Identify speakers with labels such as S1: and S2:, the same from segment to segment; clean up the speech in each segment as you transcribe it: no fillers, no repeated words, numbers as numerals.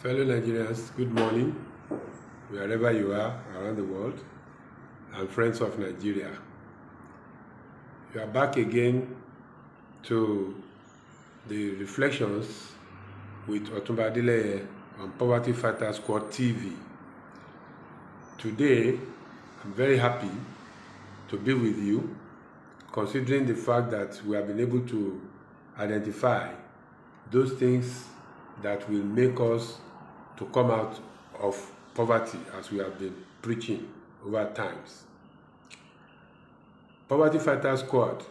S1: Fellow Nigerians, good morning, wherever you are around the world, and friends of Nigeria. We are back again to the reflections with Otunba Adeleye on Poverty Fighter Squad TV. Today, I'm very happy to be with you, considering the fact that we have been able to identify those things that will make us to come out of poverty, as we have been preaching over times. Poverty Fighter Squad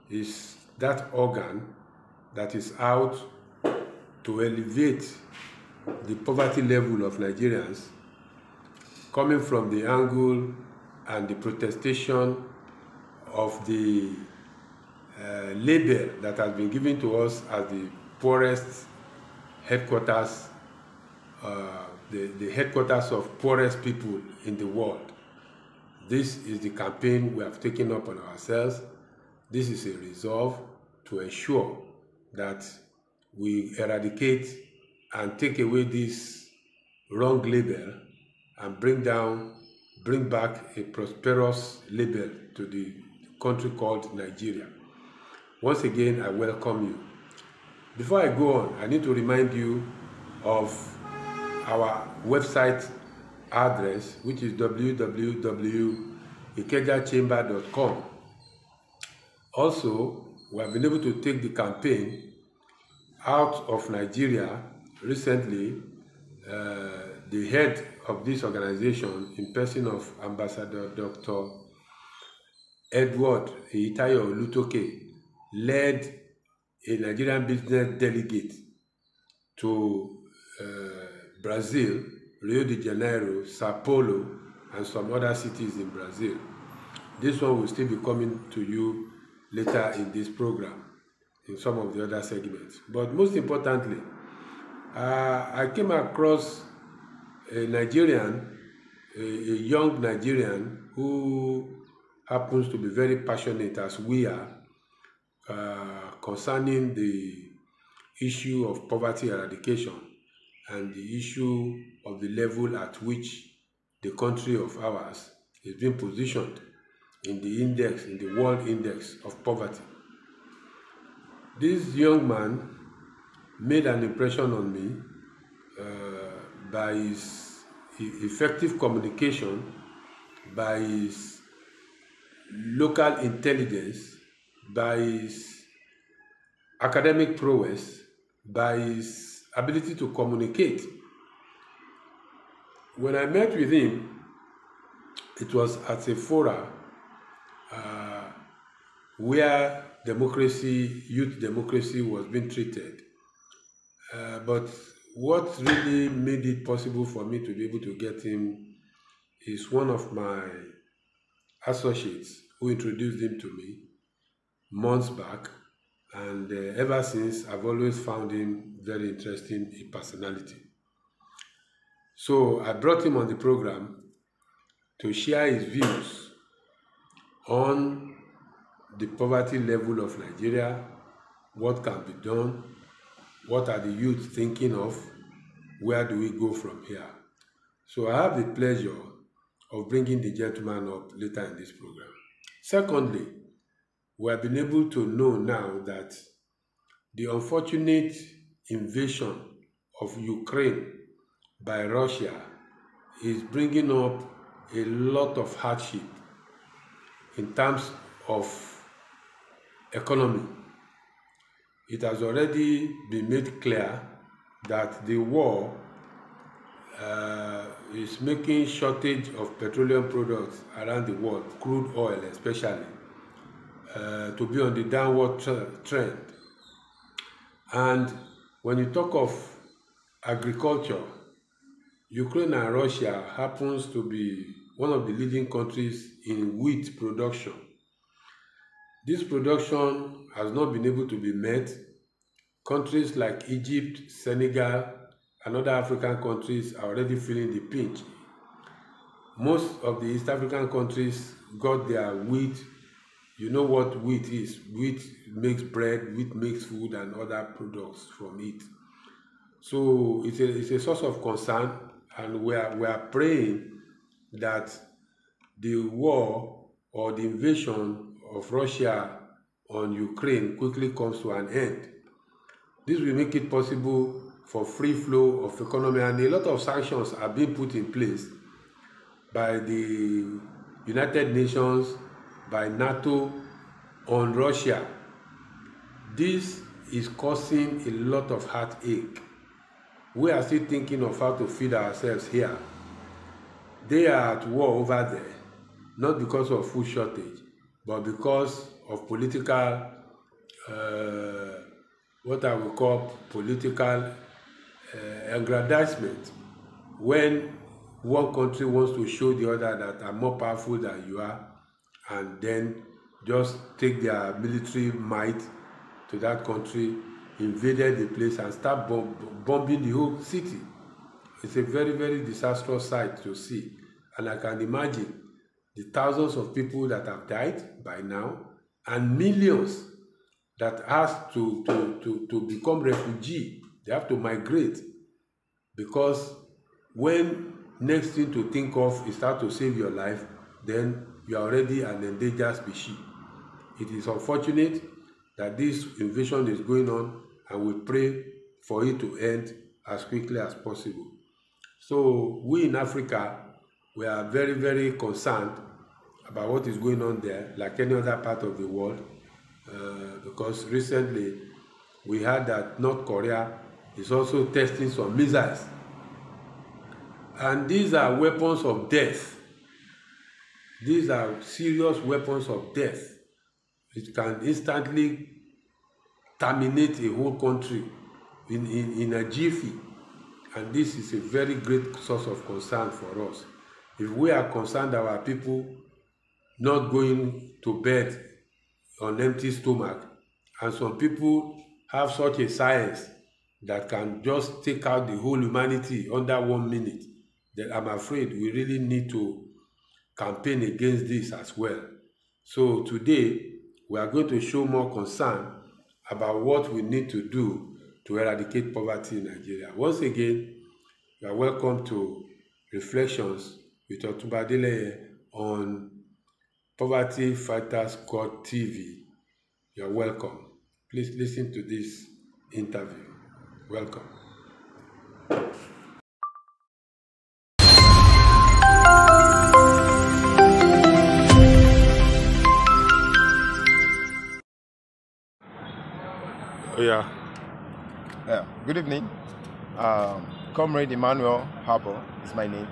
S1: is that organ that is out to elevate the poverty level of Nigerians, coming from the angle and the protestation of the label that has been given to us as the poorest headquarters, the headquarters of poorest people in the world. This is the campaign we have taken up on ourselves. This is a resolve to ensure that we eradicate and take away this wrong label and bring back a prosperous label to the country called Nigeria. Once again, I welcome you. Before I go on, I need to remind you of our website address, which is www.ikejachamber.com. Also, we have been able to take the campaign out of Nigeria recently. The head of this organization, in person of Ambassador Dr. Edward Itayo Lutoke, led a Nigerian business delegate to Brazil, Rio de Janeiro, Sao Paulo, and some other cities in Brazil. This one will still be coming to you later in this program, in some of the other segments. But most importantly, I came across a Nigerian, a young Nigerian who happens to be very passionate, as we are, concerning the issue of poverty eradication and the issue of the level at which the country of ours is being positioned in the index, in the world index of poverty. This young man made an impression on me by his effective communication, by his local intelligence, by his academic prowess, by his ability to communicate. When I met with him, it was at a fora where youth democracy was being treated. But what really made it possible for me to be able to get him is one of my associates who introduced him to me months back, and ever since I've always found him very interesting in personality. So I brought him on the program to share his views on the poverty level of Nigeria, what can be done, what are the youth thinking of, where do we go from here. So I have the pleasure of bringing the gentleman up later in this program. Secondly, we have been able to know now that the unfortunate invasion of Ukraine by Russia is bringing up a lot of hardship in terms of economy. It has already been made clear that the war is making shortage of petroleum products around the world, crude oil especially, to be on the downward trend. And when you talk of agriculture, Ukraine and Russia happens to be one of the leading countries in wheat production. This production has not been able to be met. Countries like Egypt, Senegal, and other African countries are already feeling the pinch. Most of the East African countries got their wheat. You know what wheat is. Wheat makes bread, wheat makes food, and other products from it. So it's a source of concern, and we are praying that the war or the invasion of Russia on Ukraine quickly comes to an end. This will make it possible for free flow of economy, and a lot of sanctions are being put in place by the United Nations, by NATO on Russia. This is causing a lot of heartache. We are still thinking of how to feed ourselves here. They are at war over there, not because of food shortage, but because of political, what I will call political aggrandizement. When one country wants to show the other that I'm more powerful than you are, and then just take their military might to that country, invaded the place, and start bombing the whole city. It's a very, very disastrous sight to see. And I can imagine the thousands of people that have died by now, and millions that has to become refugee. They have to migrate, because when next thing to think of is how to save your life, then you are already an endangered species. It is unfortunate that this invasion is going on, and we pray for it to end as quickly as possible. So we in Africa, we are very, very concerned about what is going on there, like any other part of the world, because recently we heard that North Korea is also testing some missiles. And these are weapons of death. These are serious weapons of death. It can instantly terminate a whole country in a jiffy. And this is a very great source of concern for us. If we are concerned that our people not going to bed on empty stomach, and some people have such a science that can just take out the whole humanity under 1 minute, then I'm afraid we really need to campaign against this as well. So today, we are going to show more concern about what we need to do to eradicate poverty in Nigeria. Once again, you are welcome to Reflections with Otunba Adeleye on Poverty Fighter Squad TV. You are welcome. Please listen to this interview. Welcome.
S2: Yeah. Good evening. Comrade Emmanuel Harbour is my name.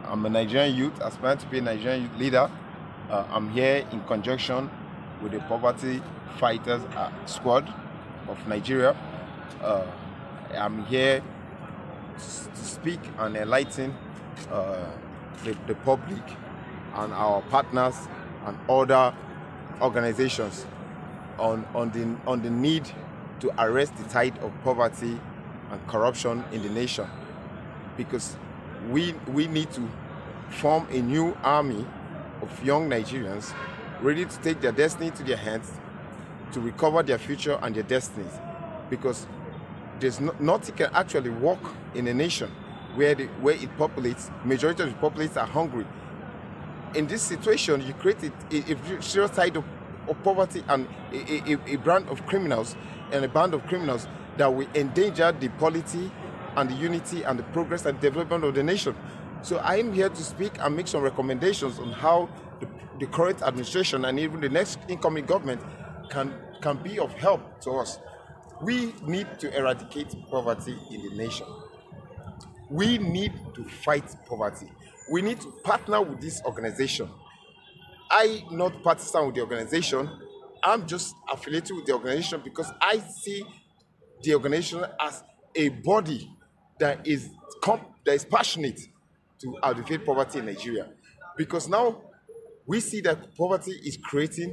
S2: I'm a Nigerian youth, aspiring to be a Nigerian youth leader. I'm here in conjunction with the Poverty Fighters Squad of Nigeria. I'm here to speak and enlighten the public and our partners and other organizations on the need to arrest the tide of poverty and corruption in the nation, because we need to form a new army of young Nigerians ready to take their destiny to their hands, to recover their future and their destinies, because there's nothing can actually work in a nation where it populates, majority of the populates are hungry. In this situation, you create a serious tide of poverty and a brand of criminals and a band of criminals that will endanger the polity and the unity and the progress and development of the nation. So I am here to speak and make some recommendations on how the current administration and even the next incoming government can be of help to us. We need to eradicate poverty in the nation. We need to fight poverty. We need to partner with this organization. I'm not partisan with the organization. I'm just affiliated with the organization because I see the organization as a body that is passionate to eradicate poverty in Nigeria. Because now we see that poverty is creating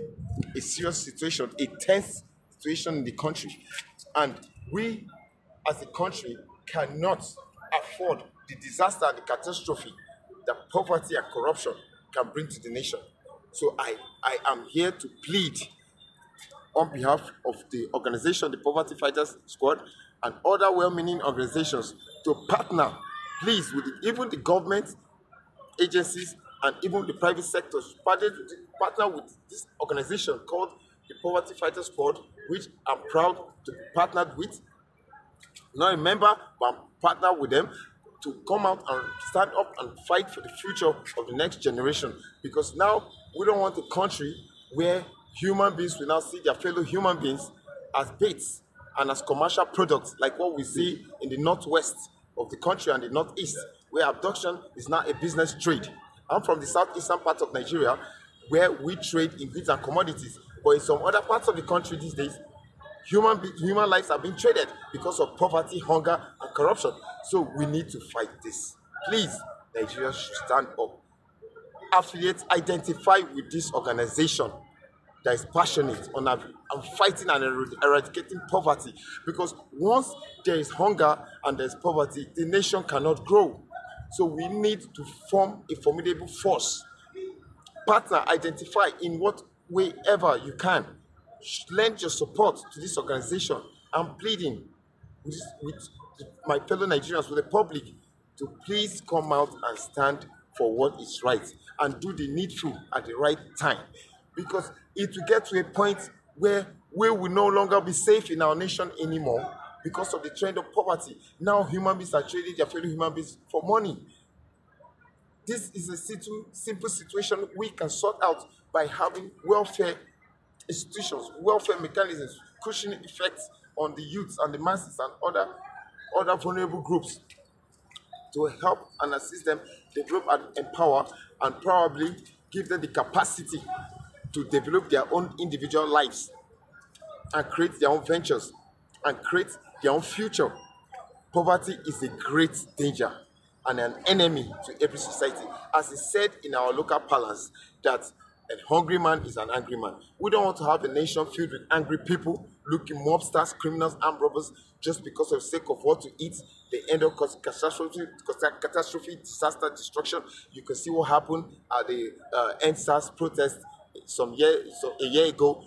S2: a serious situation, a tense situation in the country. And we, as a country, cannot afford the disaster and the catastrophe that poverty and corruption can bring to the nation. So I am here to plead on behalf of the organization, the Poverty Fighters Squad, and other well-meaning organizations to partner, please, with even the government agencies and even the private sector, partner with this organization called the Poverty Fighter Squad, which I'm proud to be partnered with. Not a member, but I'm partnered with them to come out and stand up and fight for the future of the next generation. Because now we don't want a country where human beings will now see their fellow human beings as baits and as commercial products, like what we see in the northwest of the country and the northeast, where abduction is now a business trade. I'm from the southeastern part of Nigeria, where we trade in goods and commodities. But in some other parts of the country these days, human lives are being traded because of poverty, hunger, and corruption. So we need to fight this. Please, Nigeria should stand up. Affiliates, identify with this organization that is passionate on fighting and eradicating poverty. Because once there is hunger and there is poverty, the nation cannot grow. So we need to form a formidable force. Partner, identify in what way ever you can. Lend your support to this organization. I'm pleading with my fellow Nigerians, with the public, to please come out and stand for what is right and do the needful at the right time. Because it will get to a point where we will no longer be safe in our nation anymore because of the trend of poverty. Now human beings are trading their fellow human beings for money. This is a simple situation we can sort out by having welfare institutions, welfare mechanisms, cushioning effects on the youths and the masses and other vulnerable groups to help and assist them develop and empower, and probably give them the capacity to develop their own individual lives and create their own ventures and create their own future. Poverty is a great danger and an enemy to every society. As is said in our local parlance, that a hungry man is an angry man. We don't want to have a nation filled with angry people, looking mobsters, criminals, armed robbers, just because of the sake of what to eat. They end up causing catastrophe, disaster, destruction. You can see what happened at the NSAS protest a year ago.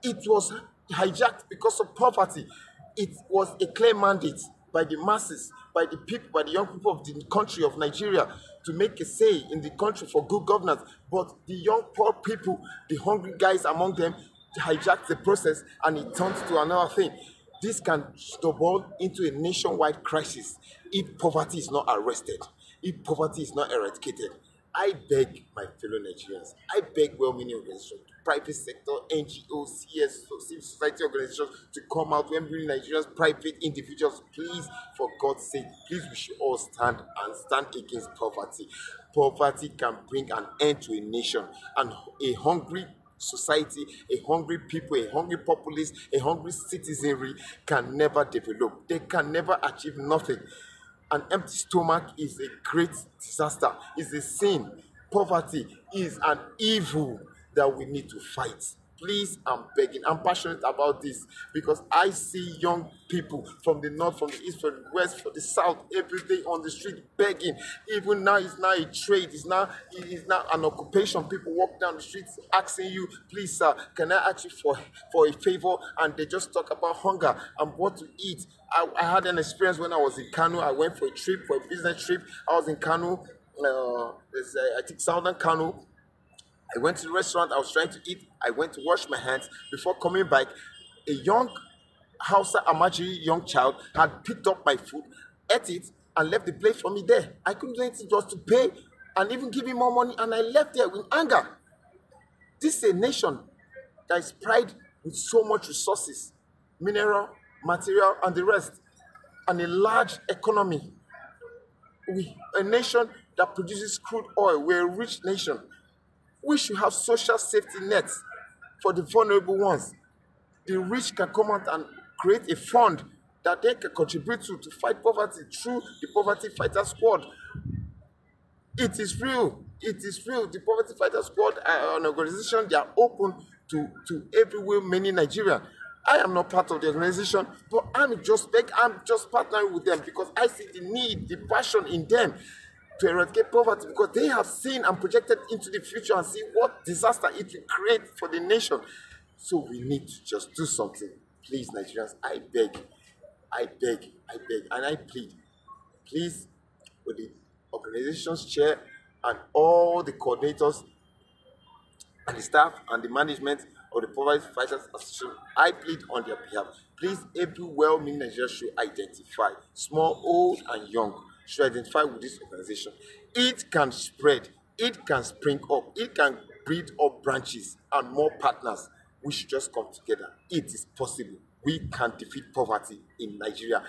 S2: It was hijacked because of poverty. It was a clear mandate by the masses, by the people, by the young people of the country of Nigeria, to make a say in the country for good governance. But the young poor people, the hungry guys among them, hijacked the process, and it turned to another thing. This can snowball into a nationwide crisis if poverty is not arrested, if poverty is not eradicated. I beg my fellow Nigerians, I beg well-meaning organizations, private sector, NGOs, CSO, civil society organizations to come out, well-meaning Nigerians, private individuals, please, for God's sake, please, we should all stand against poverty. Poverty can bring an end to a nation, and a hungry society, a hungry people, a hungry populace, a hungry citizenry can never develop. They can never achieve nothing. An empty stomach is a great disaster, is a sin. Poverty is an evil that we need to fight. Please, I'm begging, I'm passionate about this because I see young people from the north, from the east, from the west, from the south, every day on the street begging. Even now, it's now a trade, it's now an occupation. People walk down the streets asking you, please, sir, can I ask you for a favor? And they just talk about hunger and what to eat. I had an experience when I was in Kano. I went for a trip, for a business trip. I was in Kano, I think southern Kano. I went to the restaurant, I was trying to eat, I went to wash my hands. Before coming back, a young Hausa Amajiri young child had picked up my food, ate it, and left the plate for me there. I couldn't do anything just to pay and even give him more money, and I left there with anger. This is a nation that is pride with so much resources, mineral, material, and the rest, and a large economy. A nation that produces crude oil. We're a rich nation. We should have social safety nets for the vulnerable ones. The rich can come out and create a fund that they can contribute to fight poverty through the Poverty Fighter Squad. It is real. It is real. The Poverty Fighter Squad are an organization. They are open to everywhere, many Nigerians. I am not part of the organization, but I'm just partnering with them because I see the need, the passion in them to eradicate poverty, because they have seen and projected into the future and see what disaster it will create for the nation. So we need to just do something. Please, Nigerians, I beg. I beg, and I plead, please, with the organization's chair and all the coordinators and the staff and the management of the Poverty Fighters Association, I plead on their behalf. Please, every well-meaning Nigerian should identify, small, old, and young, should identify with this organization. It can spread, it can spring up, it can breed up branches and more partners. We should just come together. It is possible. We can defeat poverty in Nigeria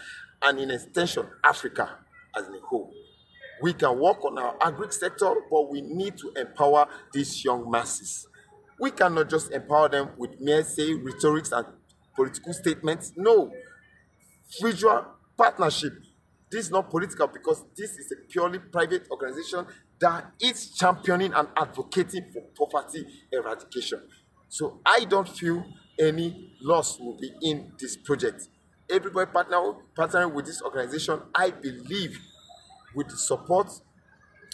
S2: and in extension, Africa as a whole. We can work on our agri sector, but we need to empower these young masses. We cannot just empower them with mere say rhetorics and political statements. No, visual partnership. This is not political because this is a purely private organization that is championing and advocating for poverty eradication. So I don't feel any loss will be in this project. Everybody partnering with this organization, I believe with the support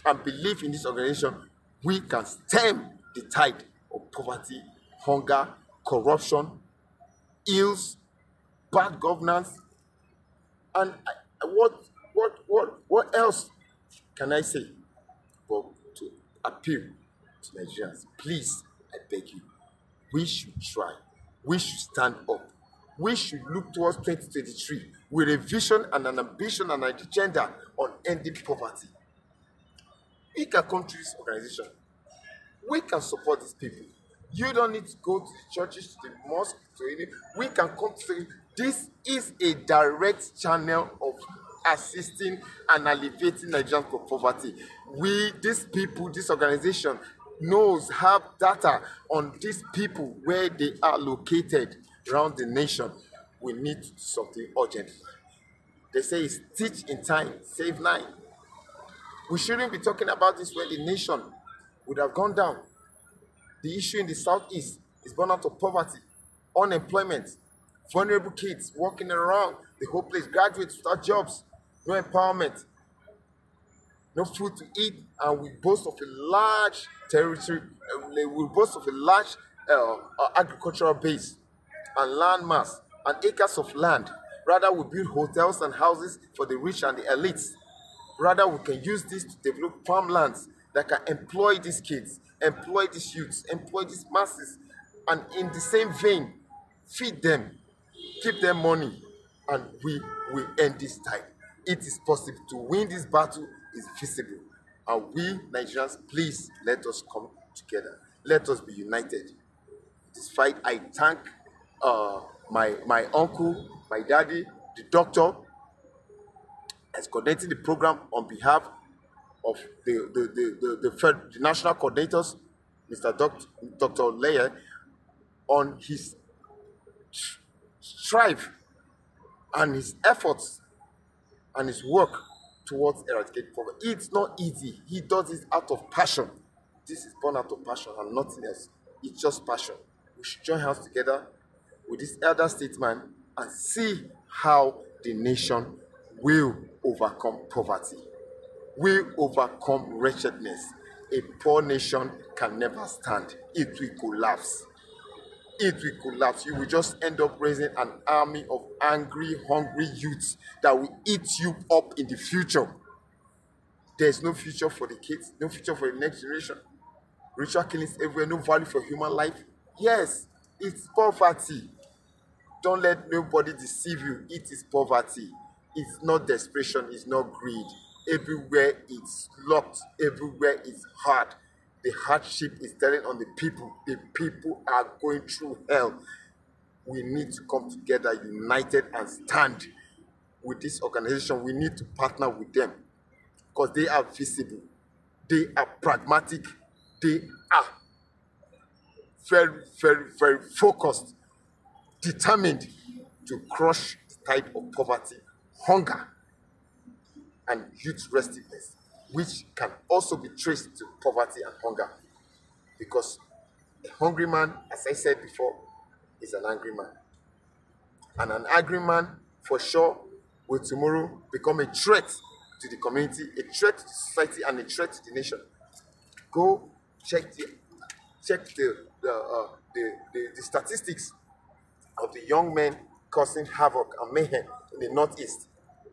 S2: and belief in this organization, we can stem the tide of poverty, hunger, corruption, ills, bad governance, and what else can I say but to appeal to Nigerians? Please, I beg you, we should try, we should stand up, we should look towards 2023 with a vision and an ambition and an agenda on ending poverty. We can come to this organization. We can support these people. You don't need to go to the churches, to the mosque, to any. We can come to this is a direct channel of assisting and alleviating Nigerians from poverty. These people, this organization have data on these people where they are located around the nation. We need to do something urgently. They say it's teach in time, save 9. We shouldn't be talking about this when the nation would have gone down. The issue in the southeast is born out of poverty, unemployment, vulnerable kids walking around the whole place, graduates without jobs, no empowerment, no food to eat, and we boast of a large territory, we boast of a large agricultural base and land mass and acres of land. Rather, we build hotels and houses for the rich and the elites. Rather, we can use this to develop farmlands that can employ these kids, employ these youths, employ these masses, and in the same vein, feed them, keep them money, and we will end this tide. It is possible to win this battle, is visible. And we, Nigerians, please let us come together. Let us be united. This fight, I thank my uncle, my daddy, the doctor, as coordinating the program on behalf of the national coordinators, Mr. Dr. Adeleye, on his strive and his efforts and his work towards eradicating poverty. It's not easy. He does it out of passion. This is born out of passion and nothing else. It's just passion. We should join hands together with this elder statesman and see how the nation will overcome poverty, will overcome wretchedness. A poor nation can never stand. It will collapse. It will collapse. You will just end up raising an army of angry, hungry youths that will eat you up in the future. There's no future for the kids, no future for the next generation. Ritual killings everywhere, no value for human life. Yes, it's poverty. Don't let nobody deceive you. It is poverty. It's not desperation, it's not greed. Everywhere it's locked, everywhere it's hard. The hardship is telling on the people. The people are going through hell. We need to come together, united, and stand with this organization. We need to partner with them because they are visible. They are pragmatic. They are very, very, very focused, determined to crush the tide of poverty, hunger, and youth restiveness, which can also be traced to poverty and hunger. Because a hungry man, as I said before, is an angry man. And an angry man, for sure, will tomorrow become a threat to the community, a threat to the society, and a threat to the nation. Go check the statistics of the young men causing havoc and mayhem in the Northeast.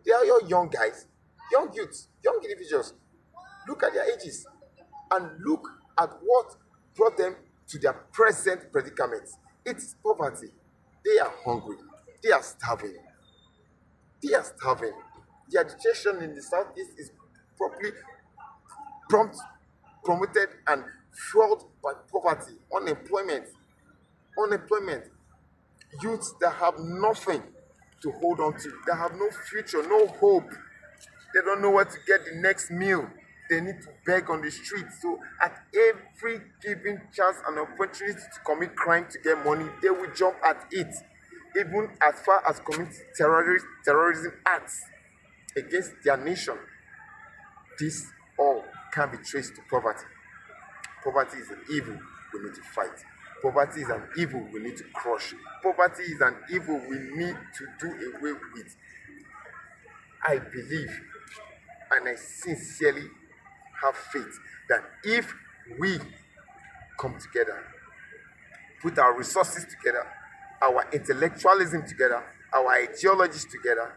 S2: They are your young guys, young youths, young individuals. Look at their ages and look at what brought them to their present predicaments. It's poverty. They are hungry. They are starving. They are starving. The agitation in the Southeast is properly promoted and fueled by poverty, unemployment. Youths that have nothing to hold on to, that have no future, no hope. They don't know where to get the next meal. They need to beg on the street. So at every given chance and opportunity to commit crime to get money, they will jump at it. Even as far as committing terrorism acts against their nation. This all can be traced to poverty. Poverty is an evil we need to fight. Poverty is an evil we need to crush. Poverty is an evil we need to do away with. I believe and I sincerely have faith that if we come together, put our resources together, our intellectualism together, our ideologies together,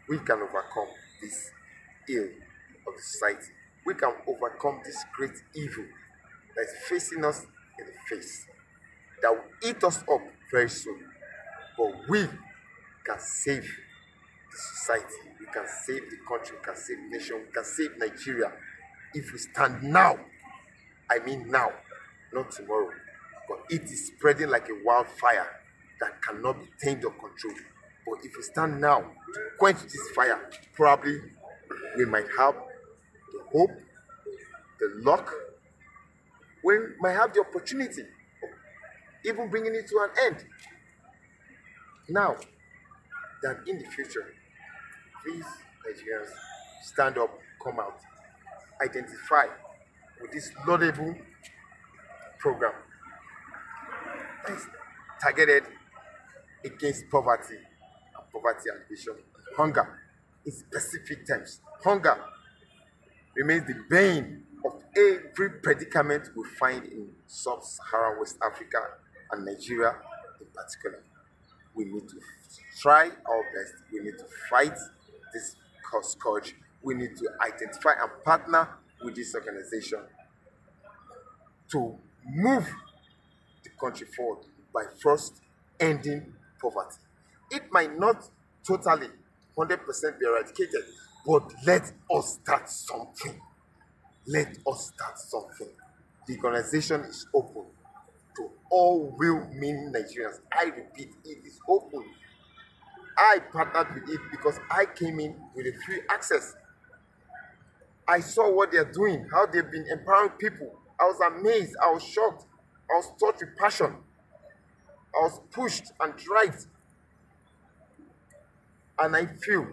S2: we can overcome this ill of the society. We can overcome this great evil that is facing us in the face, that will eat us up very soon. But we can save the society, we can save the country, we can save the nation, we can save Nigeria if we stand now. I mean now, not tomorrow. But it is spreading like a wildfire that cannot be tamed or controlled. But if we stand now to quench this fire, probably we might have the hope, the luck, we might have the opportunity of even bringing it to an end. Now than in the future. Please, Nigerians, stand up, come out, identify with this laudable program that is targeted against poverty and poverty alleviation, hunger in specific terms. Hunger remains the bane of every predicament we find in sub-Saharan West Africa and Nigeria in particular. We need to try our best. We need to fight this scourge. We need to identify and partner with this organization to move the country forward by first ending poverty. It might not totally 100% be eradicated, but let us start something. Let us start something. The organization is open to all well-meaning Nigerians. I repeat, it is open. I partnered with it because I came in with a free access. I saw what they're doing, how they've been empowering people. I was amazed, I was shocked, I was touched with passion. I was pushed and dragged. And I feel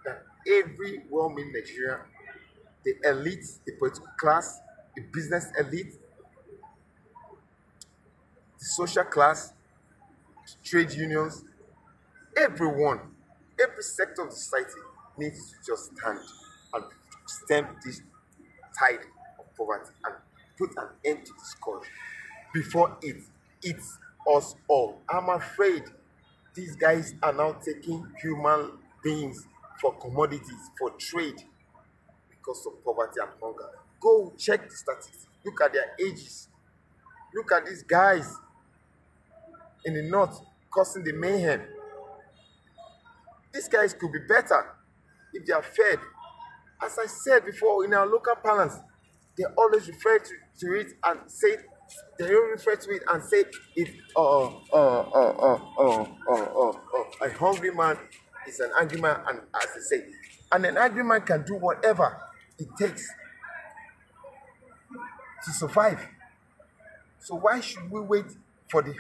S2: that every well-meaning Nigerian, the elite, the political class, the business elite, the social class, the trade unions, everyone, every sector of the society needs to just stand and stem this tide of poverty and put an end to this scourge before it eats us all. I'm afraid these guys are now taking human beings for commodities, for trade, because of poverty and hunger. Go check the statistics. Look at their ages. Look at these guys in the north causing the mayhem. These guys could be better if they are fed. As I said before, in our local parlance, they always refer to it and say, they don't refer to it and say it, a hungry man is an angry man, and as they say, and an angry man can do whatever it takes to survive. So why should we wait for the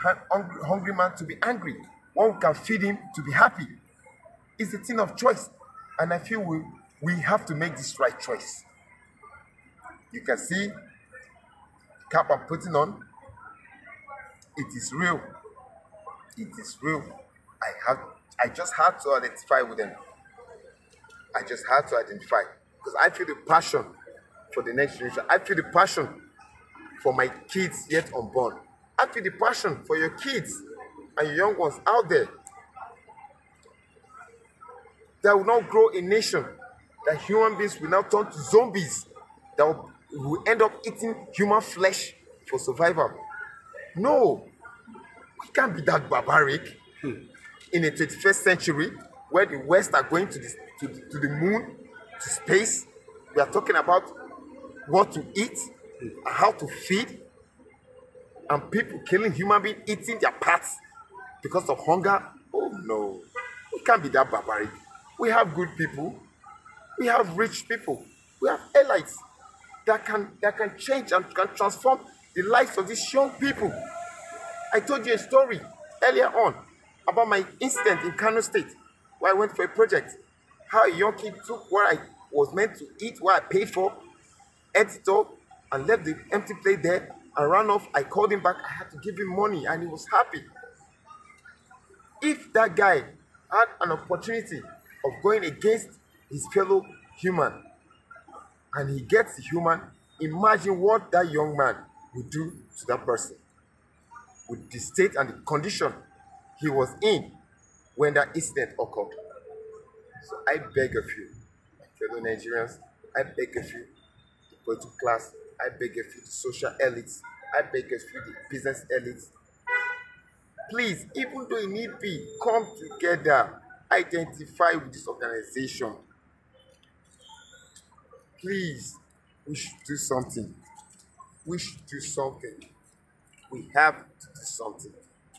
S2: hungry man to be angry? One can feed him to be happy. It's a thing of choice, and I feel we have to make this right choice. You can see the cap I'm putting on. It is real. It is real. I just had to identify with them. I just had to identify because I feel the passion for the next generation. I feel the passion for my kids yet unborn. I feel the passion for your kids and your young ones out there That will not grow a nation. That human beings will now turn to zombies. That will end up eating human flesh for survival. No, we can't be that barbaric in the 21st century where the West are going to the moon, to space. We are talking about what to eat and how to feed, and people killing human beings, eating their parts because of hunger. Oh no, we can't be that barbaric. We have good people, we have rich people, we have elites that can change and can transform the lives of these young people. I told you a story earlier on about my incident in Kano State where I went for a project. How a young kid took what I was meant to eat, what I paid for, ate it all, and left the empty plate there and ran off. I called him back. I had to give him money and he was happy. If that guy had an opportunity of going against his fellow human and he gets the human, imagine what that young man would do to that person with the state and the condition he was in when that incident occurred. So I beg of you, fellow Nigerians, I beg of you, the political class, I beg of you, the social elites, I beg of you, the business elites, please, even though it need be, come together, identify with this organization. Please, we should do something. We should do something. We have to do something.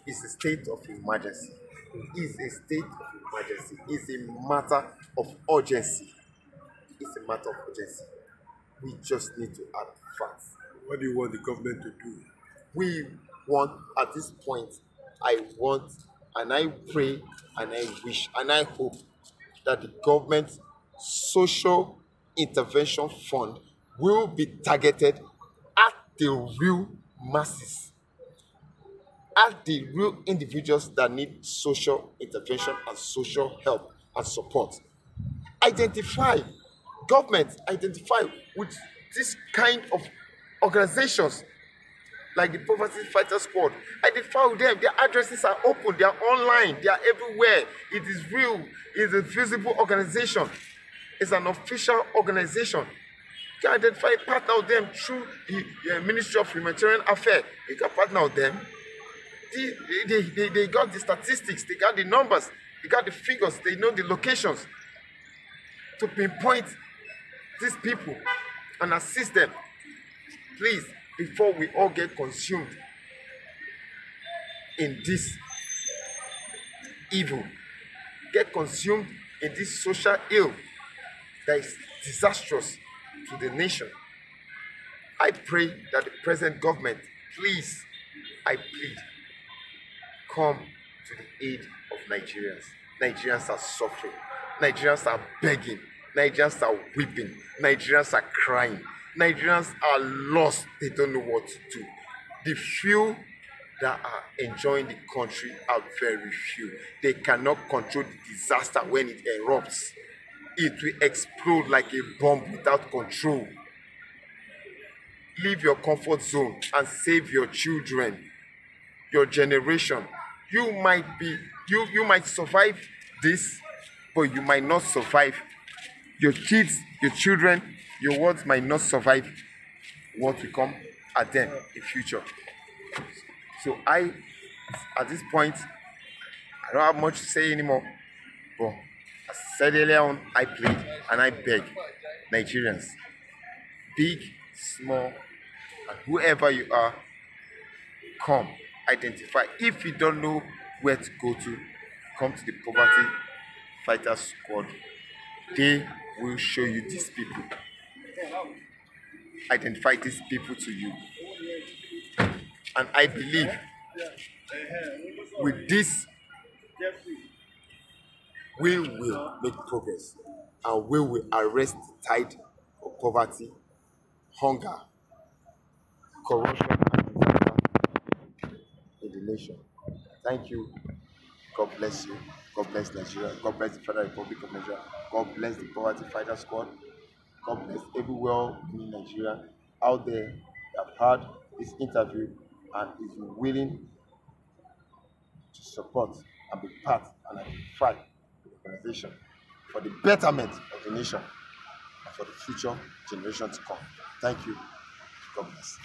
S2: It's a state of emergency. It's a state of emergency. It's a matter of urgency. It's a matter of urgency. We just need to act fast.
S1: What do you want the government to do?
S2: We want, at this point, I want and I pray and I wish and I hope that the government social intervention fund will be targeted at the real masses, at the real individuals that need social intervention and social help and support. Identify, government, identify with this kind of organizations like the Poverty Fighter Squad. Identify with them. Their addresses are open, they are online, they are everywhere. It is real, it is a visible organization, it's an official organization. You can identify, partner with them through the Ministry of Humanitarian Affairs. You can partner with them. They got the statistics, they got the numbers, they got the figures, they know the locations to pinpoint these people and assist them. Please, before we all get consumed in this evil, get consumed in this social ill that is disastrous to the nation. I pray that the present government, please, I plead, come to the aid of Nigerians. Nigerians are suffering. Nigerians are begging. Nigerians are weeping. Nigerians are crying. Nigerians are lost. They don't know what to do. The few that are enjoying the country are very few. They cannot control the disaster when it erupts. It will explode like a bomb without control. Leave your comfort zone and save your children, your generation. You might survive this, but you might not survive. Your kids, your children, your words might not survive what will come at them in future. So at this point, I don't have much to say anymore. But as I said earlier on, I plead and I beg Nigerians, big, small, and whoever you are, come, identify. If you don't know where to go to, come to the Poverty Fighter Squad. They will show you these people. Identify these people to you. And I believe with this, we will make progress and we will arrest the tide of poverty, hunger, corruption, and disaster in the nation. Thank you. God bless you. God bless Nigeria. God bless the Federal Republic of Nigeria. God bless the Poverty Fighter Squad. God bless everywhere in Nigeria out there that have heard this interview and is willing to support and be part and identify the organization. for the betterment of the nation and for the future generation to come. Thank you. God bless.